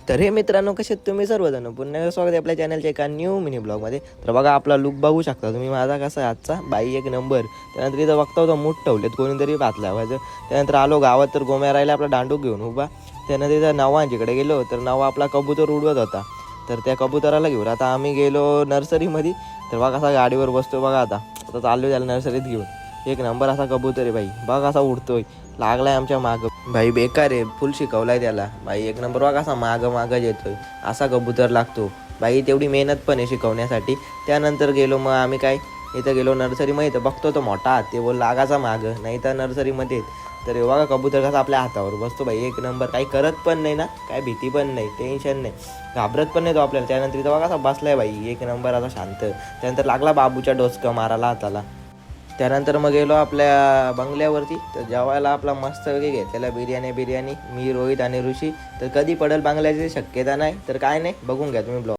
तर हे मित्रांनो, कसे आहेत तुम्ही सर्वजण? पुन्हा एकदा स्वागत आहे आपल्या चॅनलच्या एका न्यू मिनी ब्लॉगमध्ये. तर बघा, आपला लुक बघू शकता तुम्ही माझा कसा आहे आजचा. बाई एक नंबर. त्यानंतर इथं बघता होता मूठ ठेवलेत कोणीतरी भात लावायचं. त्यानंतर आलो गावात, तर गोम्या राहिला आपला दांडू घेऊन उभा. त्यानंतर इथं नवांजीकडे गेलो, तर नवा आपला कबूतर उडवत होता. तर त्या कबुतराला घेऊन आता आम्ही गेलो नर्सरीमध्ये. तर बघा कसा गाडीवर बसतो बघा. आता चाललो त्याला नर्सरीत घेऊन. एक नंबर असा कबूतर आहे बाई. बघा कसा उडतोय, लागलाय आमच्या मागं. भाई बेकार आहे, फुल शिकवलाय त्याला बाई. एक नंबर बघा कसा मागं येतोय. असा कबूतर लागतो बाई. तेवढी मेहनत पण आहे शिकवण्यासाठी. त्यानंतर गेलो मग आम्ही काय, इथं गेलो नर्सरीमध्ये. तर बघतो तो मोठा हात, ते बोल लागाचा मागं नाही तर नर्सरीमध्ये. तर हे बघा कबूतर कसा आपल्या हातावर बसतो बाई. एक नंबर. काही करत पण नाही ना, काय भीती पण नाही, टेन्शन नाही, घाबरत पण नाही तो आपल्याला. त्यानंतर इथं बघा कसा बसलाय बाई. एक नंबर असा शांत. त्यानंतर लागला बाबूच्या डोसकं मारायला हाताला. त्यानंतर मग गेलो आपल्या बंगल्यावरती. तर जेवायला आपला मस्त वगैरे घेतलेला बिर्याणी. मी, रोहित आणि ऋषी. तर कधी पडेल बांगल्याची शक्यता नाही. तर काय नाही, बघून घ्या तुम्ही ब्लॉग.